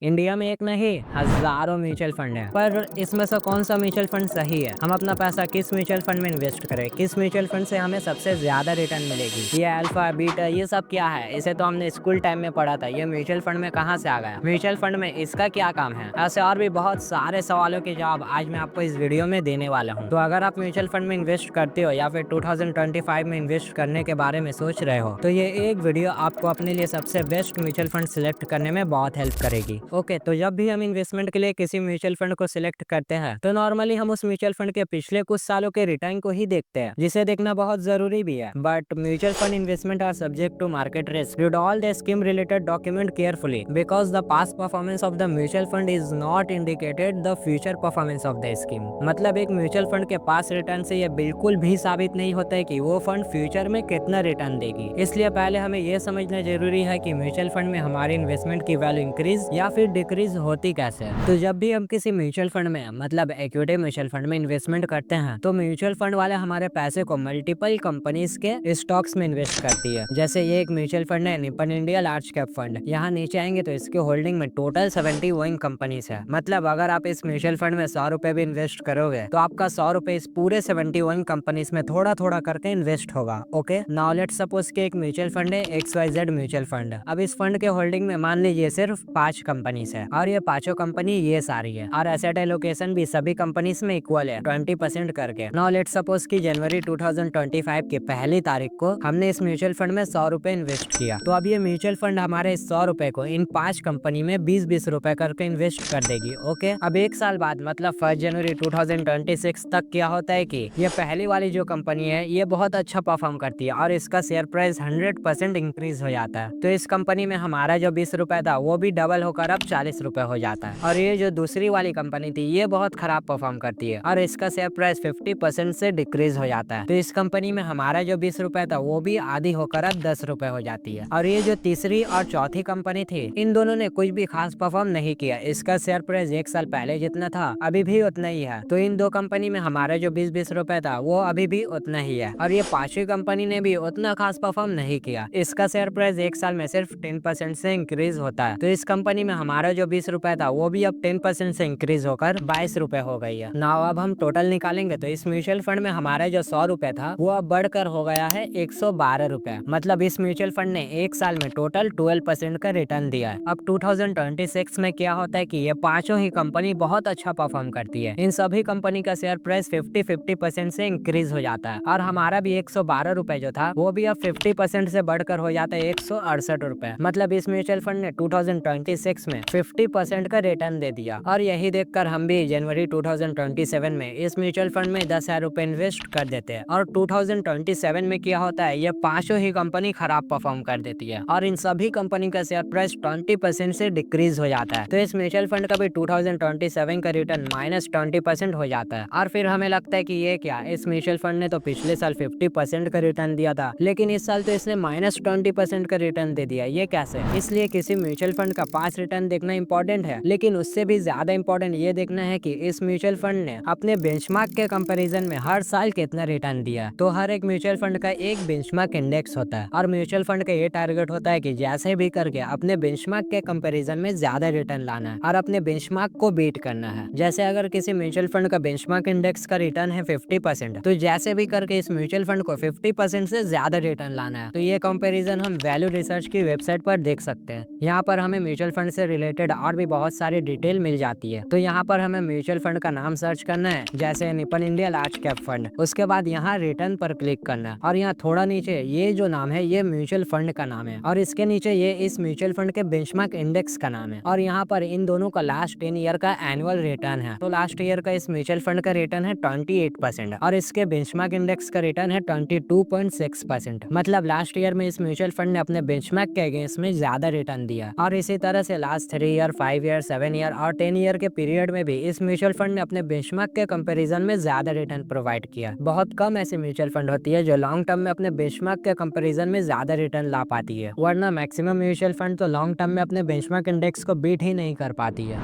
India में एक नहीं हजारों म्यूचुअल फंड है, पर इसमें से कौन सा म्यूचुअल फंड सही है? हम अपना पैसा किस म्यूचुअल फंड में इन्वेस्ट करें? किस म्यूचुअल फंड से हमें सबसे ज्यादा रिटर्न मिलेगी? ये अल्फा बीटा ये सब क्या है? इसे तो हमने स्कूल टाइम में पढ़ा था। ये म्यूचुअल फंड में कहाँ से आ गया? म्यूचुअल फंड में इसका क्या काम है? ऐसे और भी बहुत सारे सवालों के जवाब आज मैं आपको इस वीडियो में देने वाला हूँ। तो अगर आप म्यूचुअल फंड में इन्वेस्ट करते हो या फिर 2025 में इन्वेस्ट करने के बारे में सोच रहे हो, तो ये एक वीडियो आपको अपने लिए सबसे बेस्ट म्यूचुअल फंड सिलेक्ट करने में बहुत हेल्प करेगी। ओके, तो जब भी हम इन्वेस्टमेंट के लिए किसी म्यूचुअल फंड को सिलेक्ट करते हैं, तो नॉर्मली हम उस म्यूचुअल फंड के पिछले कुछ सालों के रिटर्न को ही देखते हैं, जिसे देखना बहुत जरूरी भी है। But mutual fund investment are subject to market risk. Read all the scheme related document carefully because the past performance of the mutual fund is not indicated the future performance of the scheme. मतलब एक mutual fund के पास return से यह बिल्कुल भी साबित नहीं होता है कि वो फंड फ्यूचर में कितना रिटर्न देगी। इसलिए पहले हमें यह समझना जरूरी है कि म्यूचुअल फंड में हमारे इन्वेस्टमेंट की वैल्यू इंक्रीज या फिर डिक्रीज होती कैसे है। तो जब भी हम किसी म्यूचुअल फंड में मतलब इक्विटी म्यूचुअल फंड में इन्वेस्टमेंट करते हैं, तो म्यूचुअल फंड वाले हमारे पैसे को मल्टीपल कंपनीज के स्टॉक्स में इन्वेस्ट करती है। जैसे ये एक म्यूचुअल फंड है Nippon India large cap fund. यहाँ नीचे आएंगे तो इसके होल्डिंग में टोटल 71 कंपनीज है। मतलब अगर आप इस म्यूचुअल फंड में 100 रुपए भी इन्वेस्ट करोगे, तो आपका 100 रुपए इस पूरे 71 कंपनीज में थोड़ा थोड़ा करके इन्वेस्ट होगा। ओके, नाउ लेट्स सपोज कि एक म्यूचुअल फंड है XYZ म्यूचुअल फंड। अब इस फंड के होल्डिंग में मान लीजिए सिर्फ 5 कंपनीज है, और ये पांचों कंपनी ये सारी है, और एसेट एलोकेशन भी सभी कंपनीज में इक्वल है 20% करके। नाउ लेट्स सपोज कि जनवरी 2025 की पहली तारीख को हमने इस म्यूचुअल फंड में 100 रुपए इन्वेस्ट किया। तो अब ये म्यूचुअल फंड हमारे इस 100 रुपए को इन 5 कंपनी में 20-20 रुपए करके इन्वेस्ट कर देगी। ओके, अब एक साल बाद मतलब 1 जनवरी 2026 तक क्या होता है कि ये पहली वाली जो कंपनी है ये बहुत अच्छा परफॉर्म करती है और इसका शेयर प्राइस 100% इंक्रीज हो जाता है। तो इस कंपनी में हमारा जो 20 रुपए था वो भी डबल होकर अब 40 रुपए हो जाता है। और ये जो दूसरी वाली कंपनी थी ये बहुत खराब परफॉर्म करती है और इसका शेयर प्राइस 50% से डिक्रीज हो जाता है। तो इस कंपनी में हमारा जो 20 रुपए था वो भी आधी होकर अब 10 रुपए हो जाती है। और ये जो तीसरी और चौथी कंपनी थी, इन दोनों ने कुछ भी खास परफॉर्म नहीं किया। इसका शेयर प्राइस एक साल पहले जितना था अभी भी उतना ही है। तो इन दो कंपनी में हमारा जो 20-20 रुपए था वो अभी भी उतना ही है। और ये पांचवी कंपनी ने भी उतना खास परफॉर्म नहीं किया। इसका शेयर प्राइस एक साल में सिर्फ 10% से इंक्रीज होता है। तो इस कंपनी में हमारा जो 20 रुपए था वो भी अब 10% से इंक्रीज होकर 22 रुपए हो गई है। नाउ अब हम टोटल निकालेंगे तो इस म्यूचुअल फंड में हमारा जो 100 रुपए था वो अब बढ़कर हो गया है 112 रुपए। मतलब इस म्यूचुअल फंड ने एक साल में टोटल 12% का रिटर्न दिया है। अब 2026 में क्या होता है कि ये पांचों ही कंपनी बहुत अच्छा परफॉर्म करती है। इन सभी कंपनी का शेयर प्राइस 50-50% से इंक्रीज हो जाता है और हमारा भी 112 रुपए जो था वो भी अब 50% से बढ़कर हो जाता है 168 रुपए। मतलब इस म्यूचुअल फंड ने 2026 में 50% का रिटर्न दे दिया। और यही देखकर हम भी जनवरी 2027 में इस म्यूचुअल फंड में 10,000 रुपए इन्वेस्ट कर देते हैं। और 2027 में क्या होता है, ये पांचों ही कंपनी खराब परफॉर्म कर देती है और इन सभी कंपनी का शेयर प्राइस 20% से डिक्रीज हो जाता है। तो इस म्यूचुअल फंड का भी 2027 का रिटर्न -20% हो जाता है। और फिर हमें लगता है कि ये क्या, इस म्यूचुअल फंड ने तो पिछले साल 50% का रिटर्न दिया था, लेकिन इस साल तो इसने -20% का रिटर्न दे दिया, ये कैसे? इसलिए किसी म्यूचुअल फंड का पास रिटर्न देखना इंपॉर्टेंट है, लेकिन उससे भी ज्यादा इंपॉर्टेंट ये देखना है कि इस म्यूचुअल फंड ने अपने बेंचमार्क के कंपैरिजन में हर साल कितना रिटर्न दिया। तो हर एक म्यूचुअल फंड का एक बेंचमार्क इंडेक्स होता है और म्यूचुअल फंड का ये टारगेट होता है कि जैसे भी करके अपने बेंचमार्क के कंपैरिजन में ज्यादा रिटर्न लाना है और अपने बेंचमार्क को बीट करना है। जैसे अगर किसी म्यूचुअल फंड का बेंचमार्क इंडेक्स का रिटर्न है 50%, तो जैसे भी करके इस म्यूचुअल फंड को 50% से ज्यादा रिटर्न लाना है। तो ये कंपैरिजन हम वैल्यू रिसर्च की वेबसाइट पर देख सकते हैं। यहाँ पर हमें म्यूचुअल फंड से रिलेटेड और भी बहुत सारी डिटेल मिल जाती है। तो यहाँ पर हमें म्यूचुअल फंड का नाम सर्च करना है, जैसे Nippon India large cap fund. उसके बाद यहाँ रिटर्न पर क्लिक करना है और यहाँ थोड़ा नीचे ये जो नाम है ये म्यूचुअल फंड का नाम है और इसके नीचे ये इस म्यूचुअल फंड के बेंचमार्क इंडेक्स का नाम है। और यहाँ पर इन दोनों का लास्ट 10 ईयर का एनुअल रिटर्न है। तो लास्ट ईयर का इस म्यूचुअल फंड का रिटर्न है 28% और इसके बेंचमार्क इंडेक्स का रिटर्न है 22.6%। मतलब लास्ट ईयर में इस म्यूचुअल फंड ने अपने बेंचमार्क के अगेंस्ट में ज्यादा रिटर्न दिया। और इसी तरह से लास्ट 3 ईयर, 5 ईयर, 7 ईयर और 10 ईयर के पीरियड में भी इस म्यूचुअल फंड ने अपने बेंचमार्क के कंपैरिजन में ज्यादा रिटर्न प्रोवाइड किया। बहुत कम ऐसी म्यूचुअल फंड होती है जो लॉन्ग टर्म में अपने बेंचमार्क के कंपैरिजन में ज्यादा रिटर्न ला पाती है, वरना मैक्सिमम म्यूचुअल फंड तो लॉन्ग टर्म में अपने बेंचमार्क इंडेक्स को बीट ही नहीं कर पाती है।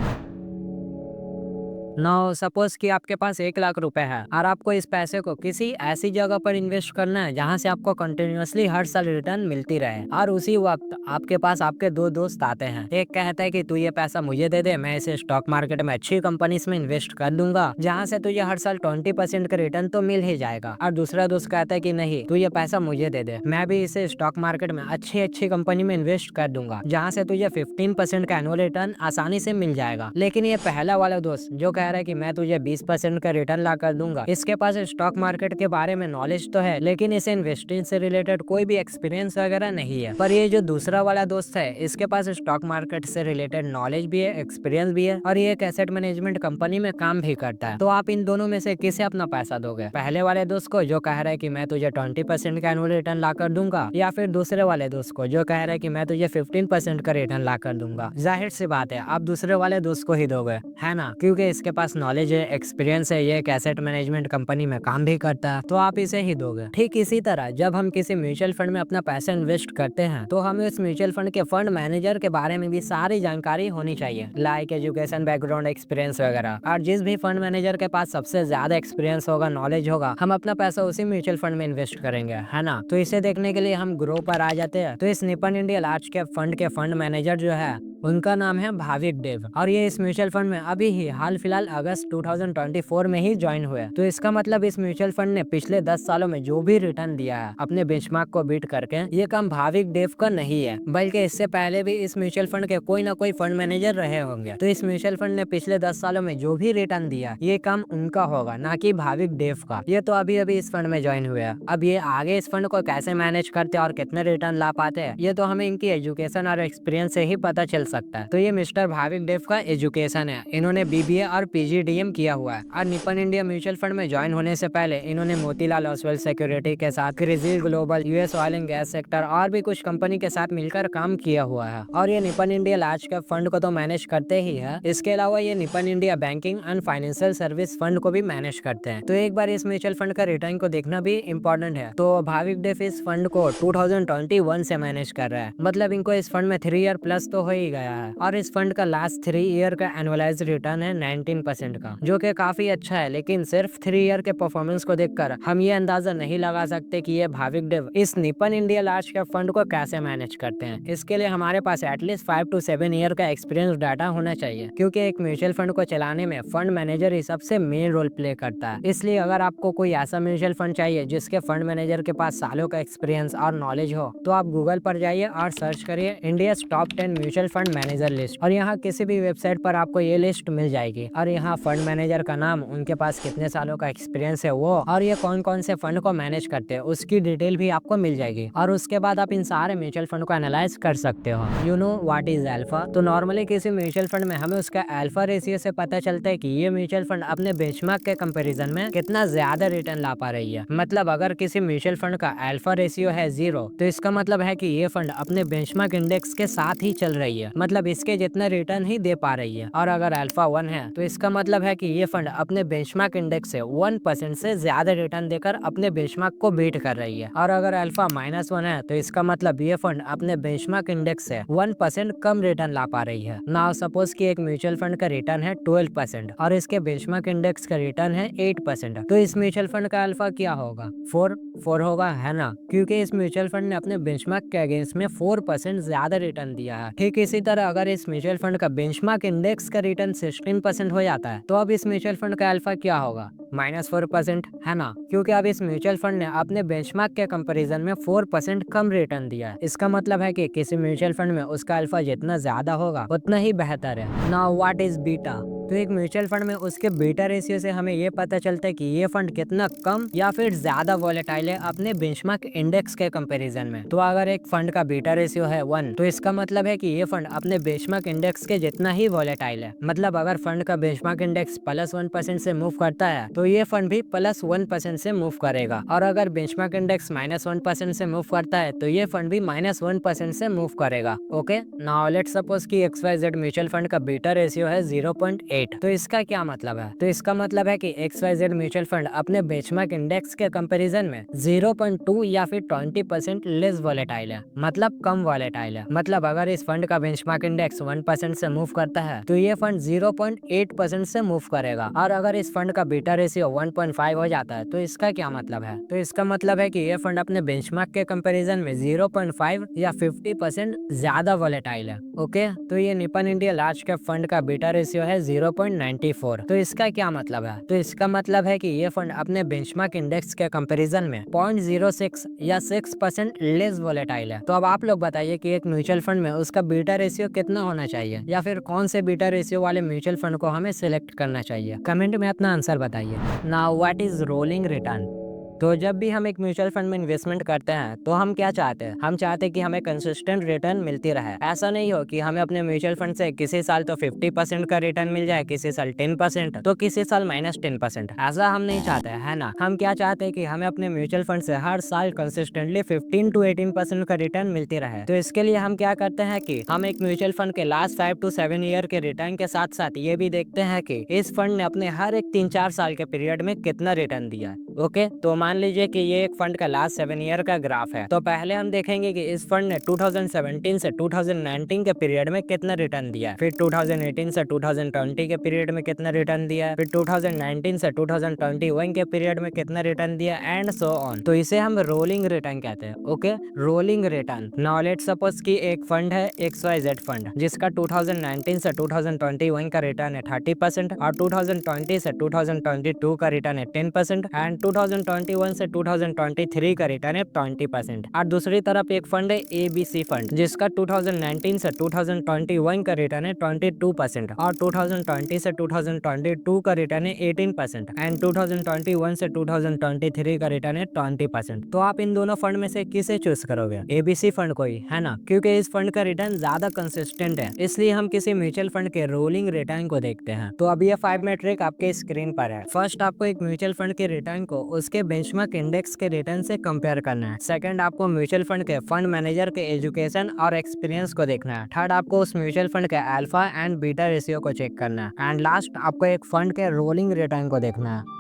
नाउ सपोज कि आपके पास 1 लाख रुपए है और आपको इस पैसे को किसी ऐसी जगह पर इन्वेस्ट करना है जहाँ से आपको कंटिन्यूअसली हर साल रिटर्न मिलती रहे। और उसी वक्त आपके पास आपके दो दोस्त आते हैं। एक कहता है कि तू ये पैसा मुझे दे दे, मैं इसे स्टॉक मार्केट में अच्छी कंपनीज में इन्वेस्ट कर दूंगा जहाँ से तुझे हर साल 20% का रिटर्न तो मिल ही जाएगा। और दूसरा दोस्त कहता है कि नहीं, तू ये पैसा मुझे दे दे, मैं भी इसे स्टॉक मार्केट में अच्छी अच्छी कंपनी में इन्वेस्ट कर दूंगा जहाँ से तुझे 15% का एनुअल रिटर्न आसानी से मिल जाएगा। लेकिन ये पहला वाला दोस्त जो कह रहा है कि मैं तुझे 20% का रिटर्न ला कर दूंगा, इसके पास स्टॉक मार्केट के बारे में नॉलेज तो है लेकिन इसे इन्वेस्टिंग से रिलेटेड कोई भी एक्सपीरियंस वगैरह नहीं है। पर ये जो दूसरा वाला दोस्त है इसके पास स्टॉक मार्केट से रिलेटेड नॉलेज भी है, एक्सपीरियंस भी है और ये एक एसेट मैनेजमेंट कंपनी में काम भी करता है। तो आप इन दोनों में से किसे अपना पैसा दोगे? पहले वाले दोस्त को जो कह रहा है कि मैं तुझे 20% का एनुअल रिटर्न ला कर दूंगा, या फिर दूसरे वाले दोस्त को जो कह रहा है कि मैं तुझे 15% का रिटर्न ला कर दूंगा? जाहिर सी बात है आप दूसरे वाले दोस्त को ही दोगे, है ना, क्योंकि इसके पास नॉलेज है, एक्सपीरियंस है, ये एक एसेट मैनेजमेंट कंपनी में काम भी करता है, तो आप इसे ही दोगे। ठीक इसी तरह जब हम किसी म्यूचुअल फंड में अपना पैसा इन्वेस्ट करते हैं तो हमें उस म्यूचुअल फंड के फंड मैनेजर के बारे में भी सारी जानकारी होनी चाहिए, लाइक एजुकेशन, बैकग्राउंड, एक्सपीरियंस वगैरह। और जिस भी फंड मैनेजर के पास सबसे ज्यादा एक्सपीरियंस होगा, नॉलेज होगा, हम अपना पैसा उसी म्यूचुअल फंड में इन्वेस्ट करेंगे, है ना। तो इसे देखने के लिए हम ग्रो पर आ जाते हैं। तो इस Nippon India large cap fund के फंड मैनेजर जो है उनका नाम है भाविक देव और ये इस म्यूचुअल फंड में अभी ही हाल फिलहाल अगस्त 2024 में ही ज्वाइन हुए। तो इसका मतलब इस म्यूचुअल फंड ने पिछले 10 सालों में जो भी रिटर्न दिया है अपने बेंचमार्क को बीट करके, ये काम भाविक देव का नहीं है, बल्कि इससे पहले भी इस म्यूचुअल फंड के कोई ना कोई फंड मैनेजर रहे होंगे। तो इस म्यूचुअल फंड ने पिछले 10 सालों में जो भी रिटर्न दिया ये काम उनका होगा, ना कि भाविक देव का। ये तो अभी अभी इस फंड में ज्वाइन हुए हैं। अब ये आगे इस फंड को कैसे मैनेज करते और कितने रिटर्न ला पाते हैं ये तो हमें इनकी एजुकेशन और एक्सपीरियंस से ही पता चल सकता है। तो ये मिस्टर भाविक देव का एजुकेशन है, इन्होंने बीबीए और पीजीडीएम किया हुआ है और निपन इंडिया म्यूचुअल फंड में ज्वाइन होने से पहले इन्होंने मोतीलाल ओसवाल सिक्योरिटी के साथ, Crisil global, US oil and gas sector और भी कुछ कंपनी के साथ मिलकर काम किया हुआ है। और ये Nippon India large cap fund को तो मैनेज करते ही है, इसके अलावा ये Nippon India banking and financial service fund को भी मैनेज करते हैं। तो एक बार इस म्यूचुअल फंड का रिटर्न को देखना भी इम्पोर्टेंट है। तो भाविक देव इस फंड को 2021 से मैनेज कर रहा है, मतलब इनको इस फंड में 3 ईयर प्लस तो हो ही गया है। और इस फंड का लास्ट 3 ईयर का एनुअलाइज रिटर्न है 19% का, जो कि काफी अच्छा है। लेकिन सिर्फ 3 ईयर के परफॉर्मेंस को देखकर हम ये अंदाजा नहीं लगा सकते कि ये भाविक देव इस Nippon India large cap fund को कैसे मैनेज करते हैं। इसके लिए हमारे पास एटलीस्ट 5 to 7 ईयर का एक्सपीरियंस डाटा होना चाहिए, क्योंकि एक म्यूचुअल फंड को चलाने में फंड मैनेजर ही सबसे मेन रोल प्ले करता है। इसलिए अगर आपको कोई ऐसा म्यूचुअल फंड चाहिए जिसके फंड मैनेजर के पास सालों का एक्सपीरियंस और नॉलेज हो, तो आप गूगल पर जाइए और सर्च करिए India top 10 mutual fund manager list, और यहाँ किसी भी वेबसाइट पर आपको ये लिस्ट मिल जाएगी। और यहाँ फंड मैनेजर का नाम, उनके पास कितने सालों का एक्सपीरियंस है वो, और ये कौन कौन से फंड को मैनेज करते हैं उसकी डिटेल भी आपको मिल जाएगी। और उसके बाद आप इन सारे म्यूचुअल फंड को एनालाइज कर सकते हो। You know what is alpha? तो नॉर्मली किसी म्यूचुअल फंड में हमें उसका अल्फा रेशियो से पता चलता है कि ये म्यूचुअल फंड अपने बेंचमार्क के कंपैरिजन में कितना ज्यादा रिटर्न ला पा रही है। मतलब अगर किसी म्यूचुअल फंड का अल्फा रेशियो है 0, तो इसका मतलब है कि ये फंड अपने बेंचमार्क इंडेक्स के साथ ही चल रही है, मतलब इसके जितना रिटर्न ही दे पा रही है। और अगर अल्फा 1 है तो इसका मतलब है कि ये फंड अपने बेंचमार्क इंडेक्स से 1% से ज्यादा रिटर्न देकर अपने बेंचमार्क को बीट कर रही है। और अगर अल्फा -1 है तो इसका मतलब ये फंड अपने बेंचमार्क इंडेक्स से 1% कम रिटर्न ला पा रही है। नाउ सपोज कि एक म्यूचुअल फंड का रिटर्न है 12% और इसके बेंचमार्क इंडेक्स का रिटर्न है 8%, तो इस म्यूचुअल फंड का अल्फा क्या होगा? 4 होगा, है ना, क्योंकि इस म्यूचुअल फंड ने अपने बेंचमार्क के अगेंस्ट में 4% ज्यादा रिटर्न दिया है। ठीक इसी तरह अगर इस म्यूचुअल फंड का बेंचमार्क इंडेक्स का रिटर्न 16% हो जाता है, तो अब इस म्यूचुअल फंड का अल्फा क्या होगा? -4%, है ना, क्योंकि अब इस म्यूचुअल फंड ने अपने बेंचमार्क के कंपैरिजन में 4% कम रिटर्न दिया है। इसका मतलब है कि किसी म्यूचुअल फंड में उसका अल्फा जितना ज्यादा होगा उतना ही बेहतर है। Now what is beta? तो एक म्यूचुअल फंड में उसके बीटा रेशियो से हमें ये पता चलता है कि ये फंड कितना कम या फिर ज्यादा वॉलेटाइल है अपने बेंचमार्क इंडेक्स के कंपैरिजन में। तो अगर एक फंड का बीटा रेशियो है 1, तो इसका मतलब है कि ये फंड अपने बेंचमार्क इंडेक्स के जितना ही वॉलेटाइल है। मतलब अगर फंड का बेंचमार्क इंडेक्स +1% से मूव करता है तो ये फंड भी +1% से मूव करेगा, और अगर बेंचमार्क इंडेक्स -1% से मूव करता है तो ये फंड भी -1% से मूव करेगा। ओके, नाउ लेट्स सपोज कि XYZ म्यूचुअल फंड का बीटा रेशियो है 0.8 8। तो इसका क्या मतलब है? तो इसका मतलब है कि XYZ म्यूचुअल फंड अपने बेंचमार्क इंडेक्स के कंपैरिजन में 0.2 या फिर 20% लेस वॉलेटाइल है, मतलब कम वॉलेटाइल है। मतलब अगर इस फंड का बेंचमार्क इंडेक्स 1% से मूव करता है तो ये फंड 0.8% से मूव करेगा। और अगर इस फंड का बीटा रेशियो 1.5 हो जाता है तो इसका क्या मतलब है? तो इसका मतलब है कि ये फंड अपने बेंचमार्क के कंपैरिजन में 0.5 या 50% ज्यादा वॉलेटाइल है। ओके, तो ये Nippon India large cap fund का बीटा रेशियो है 0.94। तो इसका क्या मतलब है? तो इसका मतलब है कि ये फंड अपने बेंचमार्क इंडेक्स के कंपैरिजन में 0.06 या 6% लेस वॉलेटाइल है। तो अब आप लोग बताइए कि एक म्यूचुअल फंड में उसका बीटा रेशियो कितना होना चाहिए, या फिर कौन से बीटा रेशियो वाले म्यूचुअल फंड को हमें सिलेक्ट करना चाहिए? कमेंट में अपना आंसर बताइए। Now what is rolling return? तो जब भी हम एक म्यूचुअल फंड में इन्वेस्टमेंट करते हैं तो हम क्या चाहते हैं? हम चाहते हैं कि हमें कंसिस्टेंट रिटर्न मिलती रहे। ऐसा नहीं हो कि हमें अपने म्यूचुअल फंड से किसी साल तो 50% का रिटर्न मिल जाए, किसी साल 10%, तो किसी साल -10%। ऐसा हम नहीं चाहते, है ना? हम क्या चाहते हैं कि हमें अपने म्यूचुअल फंड से हर साल कंसिस्टेंटली 15 to 18% का रिटर्न मिलती रहे। तो इसके लिए हम क्या करते हैं कि हम एक म्यूचुअल फंड के लास्ट 5 to 7 ईयर के रिटर्न के साथ साथ ये भी देखते हैं कि इस फंड ने अपने हर एक 3-4 साल के पीरियड में कितना रिटर्न दिया है। ओके, तो मान लीजिए कि ये एक फंड का लास्ट 7 ईयर का ग्राफ है। तो पहले हम देखेंगे कि इस फंड ने 2017 से 2019 के पीरियड में कितना रिटर्न दिया है, फिर 2018 से 2020 के पीरियड में कितना रिटर्न दिया है, फिर 2019 से 2021 के पीरियड में कितना रिटर्न दिया, एंड सो ऑन। तो इसे हम रोलिंग रिटर्न कहते हैं। Okay, rolling return. Now let's suppose कि एक फंड है XYZ फंड, जिसका 2019 से 2021 का रिटर्न है 30% और 2020 से 2022 का रिटर्न है 10% एंड 2021 से 2023 का रिटर्न है 20%। और दूसरी तरफ एक फंड है ABC फंड, जिसका 2019 से 2021 का रिटर्न है 22% और 2020 से 2022 का रिटर्न है 18% एंड 2021 से 2023 का रिटर्न है 20%। तो आप इन दोनों फंड में से किसे चूज करोगे? ABC फंड को ही, है ना? क्योंकि इस फंड का रिटर्न ज्यादा कंसिस्टेंट है, इसलिए हम किसी म्यूचुअल फंड के रोलिंग रिटर्न को देखते हैं। तो अब ये 5 मेट्रिक आपके स्क्रीन पर है। फर्स्ट, आपको एक म्यूचुअल फंड के रिटर्न को उसके बेंचमार्क इंडेक्स के रिटर्न से कंपेयर करना है। सेकंड, आपको म्यूचुअल फंड के फंड मैनेजर के एजुकेशन और एक्सपीरियंस को देखना है। थर्ड, आपको उस म्यूचुअल फंड के अल्फा एंड बीटा रेशियो को चेक करना है। एंड लास्ट, आपको एक फंड के रोलिंग रिटर्न को देखना है।